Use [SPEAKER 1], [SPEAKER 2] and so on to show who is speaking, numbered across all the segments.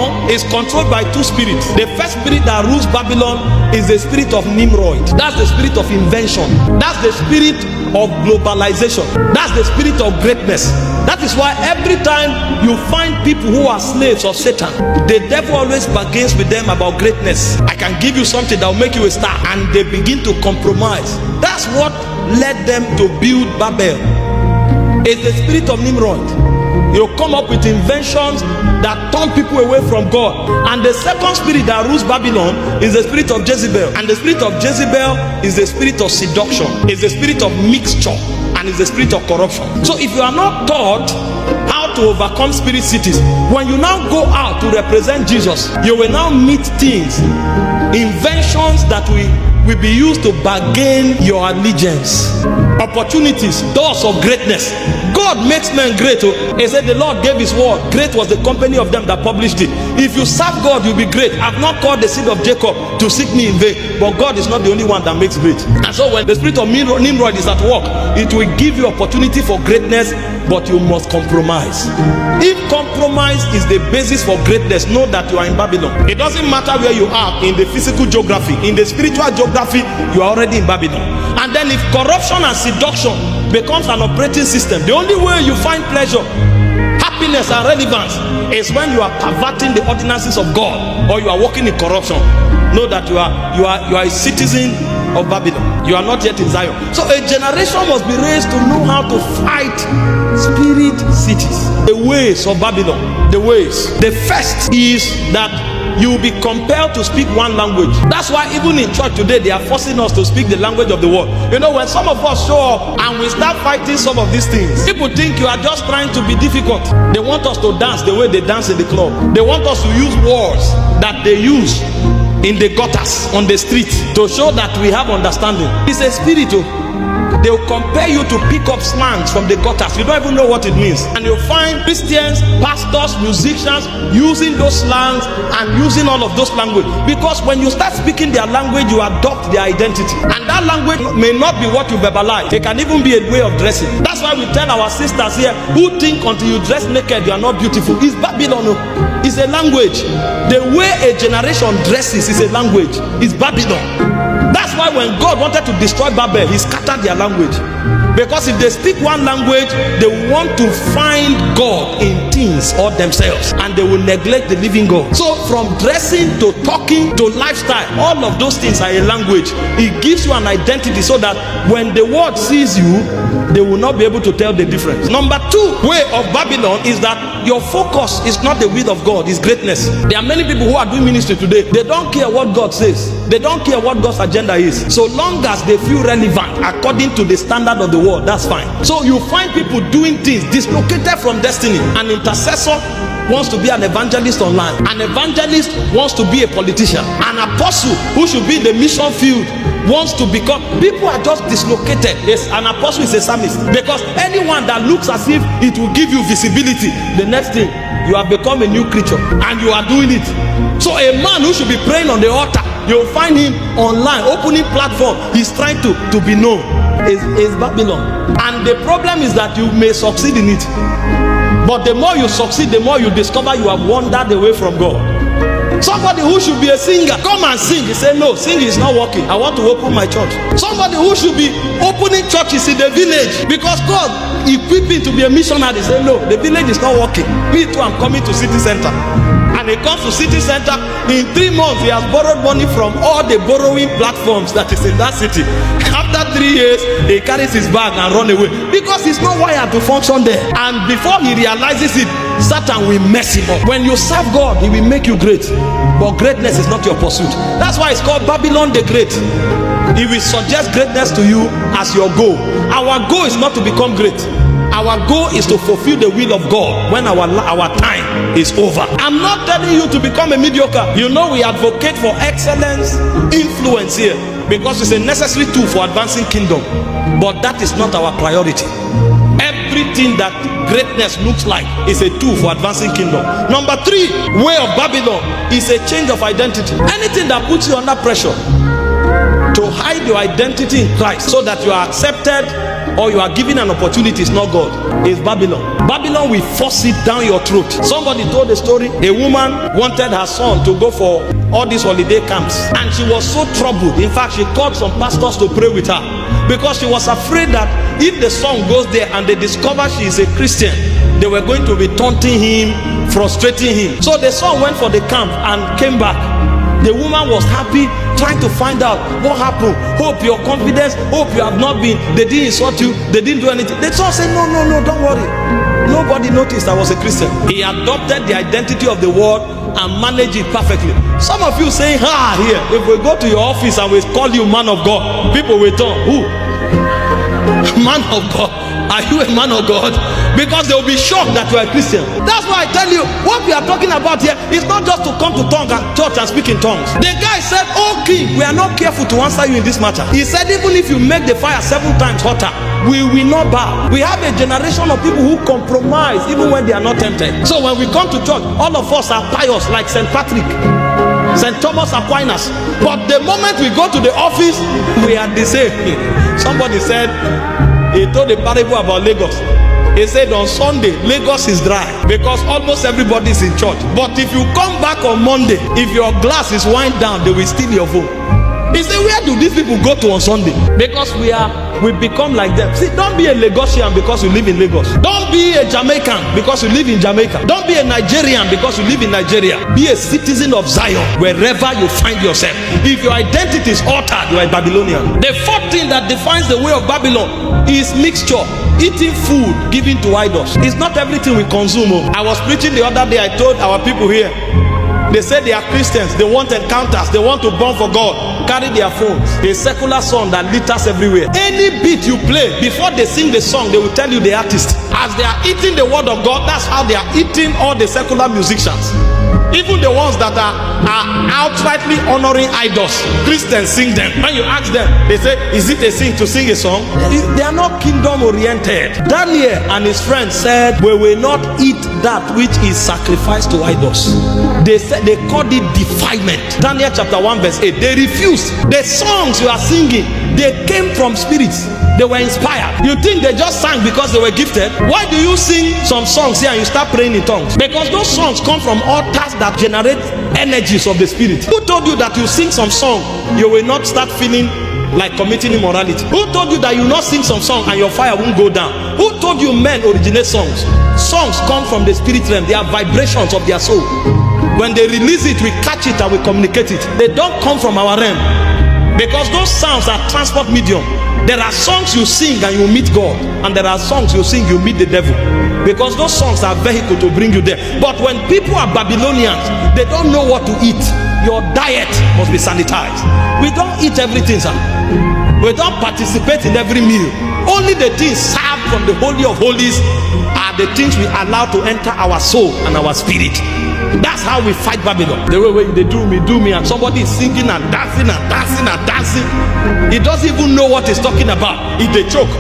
[SPEAKER 1] Babylon is controlled by two spirits. The first spirit that rules Babylon is the spirit of Nimrod. That's the spirit of invention. That's the spirit of globalization. That's the spirit of greatness. That is why every time you find people who are slaves of Satan, the devil always bargains with them about greatness. I can give you something that will make you a star, and they begin to compromise. That's what led them to build Babel. It's the spirit of Nimrod. You come up with inventions that turn people away from God. And the second spirit that rules Babylon is the spirit of Jezebel. And the spirit of Jezebel is the spirit of seduction, is the spirit of mixture, and is the spirit of corruption. So if you are not taught how to overcome spirit cities, when you now go out to represent Jesus, you will now meet things, inventions that will be used to bargain your allegiance. Opportunities, doors of greatness. God makes men great. He said the Lord gave his word. Great was the company of them that published it. If you serve God, you'll be great. I've not called the seed of Jacob to seek me in vain. But God is not the only one that makes great. And so when the spirit of Nimrod is at work, it will give you opportunity for greatness, but you must compromise. If compromise is the basis for greatness, know that you are in Babylon. It doesn't matter where you are in the physical geography. In the spiritual geography, you are already in Babylon. And then if corruption and seduction becomes an operating system, the only way you find pleasure, happiness and relevance is when you are perverting the ordinances of God, or you are walking in corruption. Know that you are a citizen of Babylon. You are not yet in Zion. So a generation must be raised to know how to fight spirit cities. The ways of Babylon. The ways. The first is that you will be compelled to speak one language. That's why even in church today, they are forcing us to speak the language of the world. You know, when some of us show up and we start fighting some of these things, people think you are just trying to be difficult. They want us to dance the way they dance in the club. They want us to use words that they use in the gutters, on the street, to show that we have understanding. It's a spirit. They will compare you to pick up slangs from the gutters. You don't even know what it means. And you'll find Christians, pastors, musicians using those slangs and using all of those language. Because when you start speaking their language, you adopt their identity. And that language may not be what you verbalize. It can even be a way of dressing. That's why we tell our sisters here, who think until you dress naked, you are not beautiful. It's Babylon. It's a language. The way a generation dresses is a language. It's Babylon. That's why when God wanted to destroy Babel, he scattered their language. Because if they speak one language, they want to find God in things or themselves, and they will neglect the living God. So from dressing to talking to lifestyle, all of those things are a language. It gives you an identity so that when the world sees you, they will not be able to tell the difference. Number two way of Babylon is that your focus is not the will of God, it's greatness. There are many people who are doing ministry today. They don't care what God says. They don't care what God's agenda is. So long as they feel relevant according to the standard of the world, that's fine. So you find people doing things dislocated from destiny. An intercessor wants to be an evangelist online. An evangelist wants to be a politician. An apostle who should be in the mission field wants to become. People are just dislocated. Yes, an apostle is a psalmist. Because anyone that looks as if it will give you visibility, the next thing, you have become a new creature and you are doing it. So a man who should be praying on the altar, you'll find him online, opening platform. He's trying to be known. Is Babylon. And the problem is that you may succeed in it. But the more you succeed, the more you discover you have wandered away from God. Somebody who should be a singer, come and sing. He said, no, singing is not working. I want to open my church. Somebody who should be opening churches in the village, because God equipped him to be a missionary. He said, no, the village is not working. Me too, I'm coming to city center. And he comes to city center. In 3 months, he has borrowed money from all the borrowing platforms that is in that city. After 3 years, he carries his bag and run away, because he's not wired to function there. And before he realizes it, Satan will mess him up. When you serve God, he will make you great. But greatness is not your pursuit. That's why it's called Babylon the Great. He will suggest greatness to you as your goal. Our goal is not to become great. Our goal is to fulfill the will of God when our time is over. I'm not telling you to become a mediocre. You know, we advocate for excellence, influence here, because it's a necessary tool for advancing kingdom. But that is not our priority. Everything that greatness looks like is a tool for advancing kingdom. Number 3 way of Babylon is a change of identity. Anything that puts you under pressure to hide your identity in Christ so that you are accepted or you are given an opportunity, it's not God, it's Babylon. Babylon will force it down your throat. Somebody told a story. A woman wanted her son to go for all these holiday camps, and she was so troubled. In fact, she called some pastors to pray with her, because she was afraid that if the son goes there and they discover she is a Christian, they were going to be taunting him, frustrating him. So the son went for the camp and came back. The woman was happy, trying to find out what happened. Hope your confidence, hope you have not been, they didn't insult you, they didn't do anything. The son said, no, don't worry. Nobody noticed I was a Christian. He adopted the identity of the world and managed it perfectly. Some of you saying, here, if we go to your office and we call you man of God, people will turn, who? Man of God? Are you a man of God? Because they will be shocked that you are a Christian. That's why I tell you, what we are talking about here is not just to come to church and speak in tongues. The guy said, oh king, we are not careful to answer you in this matter. He said, even if you make the fire 7 times hotter, we will not bow. We have a generation of people who compromise even when they are not tempted. So when we come to church, all of us are pious like St. Patrick, St. Thomas Aquinas. But the moment we go to the office, we are the same. Somebody said, he told a parable about Lagos. He said on Sunday, Lagos is dry because almost everybody is in church. But if you come back on Monday, if your glass is wind down, they will steal your phone. He said, where do these people go to on Sunday? Because we become like them. See, don't be a Lagosian because you live in Lagos. Don't be a Jamaican because you live in Jamaica. Don't be a Nigerian because you live in Nigeria. Be a citizen of Zion wherever you find yourself. If your identity is altered, you are a Babylonian. The fourth thing that defines the way of Babylon is mixture. Eating food given to idols. It's not everything we consume. I was preaching the other day. I told our people here, they said they are Christians, they want encounters, they want to burn for God, carry their phones, a secular song that litters everywhere. Any beat you play, before they sing the song, they will tell you the artist. As they are eating the word of God, that's how they are eating all the secular musicians. Even the ones that are outrightly honoring idols, Christians sing them. When you ask them, they say, is it a sin to sing a song? They are not kingdom oriented. Daniel and his friends said, we will not eat that which is sacrificed to idols. They said, they called it defilement. Daniel chapter 1 verse 8. They refused. The songs you are singing, they came from spirits. They were inspired. You think they just sang because they were gifted? Why do you sing some songs here and you start praying in tongues? Because those songs come from altars that generate energies of the spirit. Who told you that you sing some song, you will not start feeling like committing immorality? Who told you that you not sing some song and your fire won't go down? Who told you men originate songs? Songs come from the spirit realm. They are vibrations of their soul. When they release it, we catch it and we communicate it. They don't come from our realm, because those sounds are transport medium. There are songs you sing and you meet God, and there are songs you sing you meet the devil, because those songs are vehicle to bring you there. But when people are Babylonians, they don't know what to eat. Your diet must be sanitized. We don't eat everything, sir. We don't participate in every meal. Only the things served from the Holy of Holies are the things we allow to enter our soul and our spirit. That's how we fight Babylon. The way they do me, and somebody is singing and dancing and dancing and dancing. He doesn't even know what he's talking about. If they choke.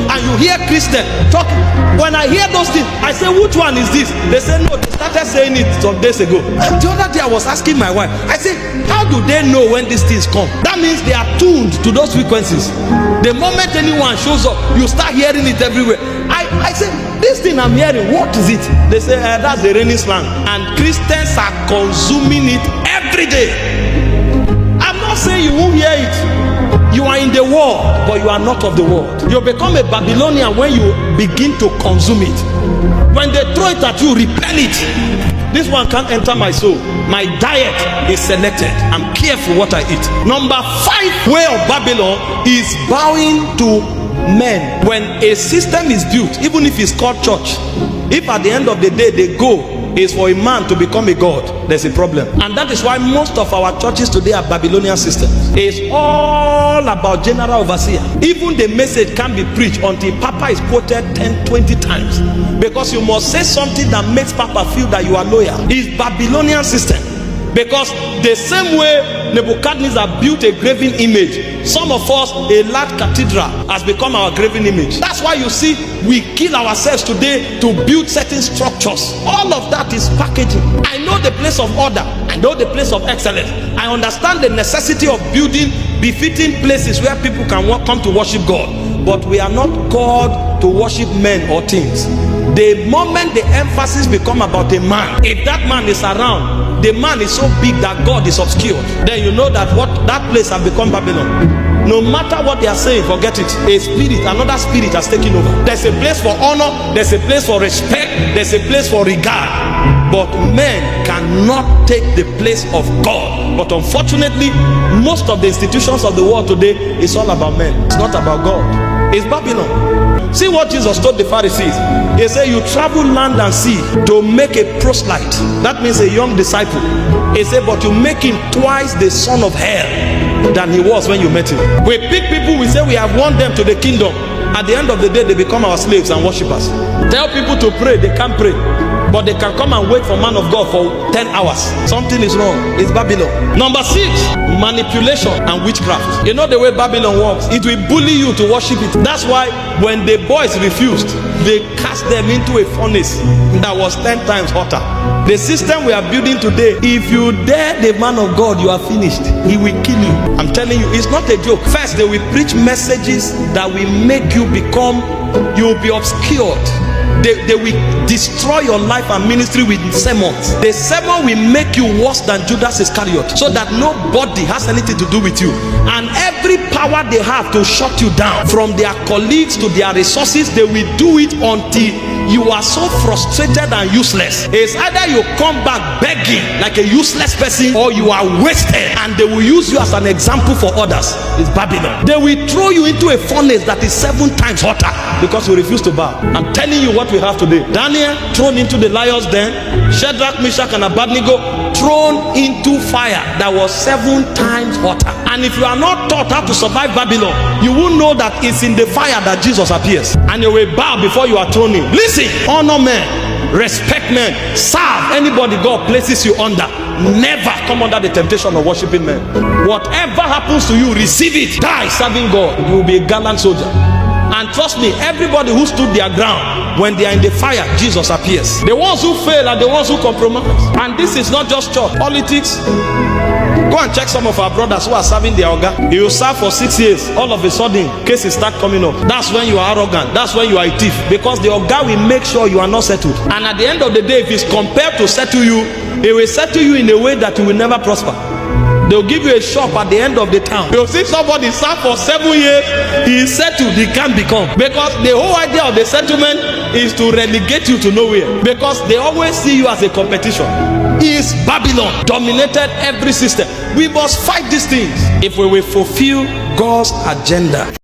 [SPEAKER 1] And you hear Christian talking. When I hear those things, I say, which one is this? They say, no, they started saying it some days ago. And the other day I was asking my wife, I said, how do they know when these things come? That means they are tuned to those frequencies. The moment anyone shows up, you start hearing it everywhere. I said, this thing I'm hearing, what is it? They say, that's the raining slang. And Christians are consuming it every day. I'm not saying you won't hear it. You are in the world, but you are not of the world. You become a Babylonian when you begin to consume it. When they throw it at you, repel it. This one can't enter my soul. My diet is selected. I'm careful what I eat. Number 5 way of Babylon is bowing to men. When a system is built, even if it's called church, if at the end of the day they go is for a man to become a god, there's a problem. And that is why most of our churches today are Babylonian systems. It's all about general overseer. Even the message can't be preached until Papa is quoted 10-20 times, because you must say something that makes Papa feel that you are loyal. It's Babylonian system. Because the same way Nebuchadnezzar built a graven image, some of us, a large cathedral has become our graven image. That's why you see we kill ourselves today to build certain structures. All of that is packaging. I know the place of order, I know the place of excellence. I understand the necessity of building befitting places where people can come to worship God. but we are not called to worship men or things. The moment the emphasis become about a man, if that man is around, the man is so big that God is obscured, then you know that that place has become Babylon. No matter what they are saying, forget it. A spirit, another spirit has taken over. There's a place for honor, there's a place for respect, there's a place for regard, but men cannot take the place of God. But unfortunately, most of the institutions of the world today is all about men. It's not about God. It's Babylon. See what Jesus told the Pharisees. He said, you travel land and sea to make a proselyte. That means a young disciple. He said, but you make him twice the son of hell than he was when you met him. We pick people, we say we have won them to the kingdom. At the end of the day, they become our slaves and worshippers. Tell people to pray, they can't pray, but they can come and wait for man of God for 10 hours. Something is wrong. It's Babylon. Number 6, manipulation and witchcraft. You know the way Babylon works? It will bully you to worship it. That's why when the boys refused, they cast them into a furnace that was 10 times hotter. The system we are building today, if you dare the man of God, you are finished. He will kill you. I'm telling you, it's not a joke. First, they will preach messages that will make you become, you will be obscured. They will destroy your life and ministry with sermons. The sermon will make you worse than Judas Iscariot, so that nobody has anything to do with you. And every power they have to shut you down, from their colleagues to their resources, they will do it until you are so frustrated and useless. It's either you come back begging like a useless person, or you are wasted, and they will use you as an example for others. It's Babylon. They will throw you into a furnace that is 7 times hotter because you refuse to bow. I'm telling you what we have today. Daniel thrown into the lion's den, Shadrach, Meshach and Abednego thrown into fire that was 7 times hotter. And if you are not taught how to survive Babylon, you will know that it's in the fire that Jesus appears, and you will bow before you are thrown in. Listen, honor men, respect men, serve anybody God places you under. Never come under the temptation of worshiping men. Whatever happens to you, receive it. Die serving God. You will be a gallant soldier. And trust me, everybody who stood their ground, when they are in the fire, Jesus appears. The ones who fail are the ones who compromise. And this is not just church, politics. Go and check some of our brothers who are serving their oga. You serve for 6 years, all of a sudden cases start coming up. That's when you are arrogant. That's when you are a thief, because the oga will make sure you are not settled. And at the end of the day, if he's compelled to settle you, he will settle you in a way that you will never prosper. They'll give you a shop at the end of the town. You'll see somebody serve for 7 years, he is settled, he can't become. Because the whole idea of the settlement is to relegate you to nowhere. Because they always see you as a competition. Is Babylon dominated every system. We must fight these things if we will fulfill God's agenda.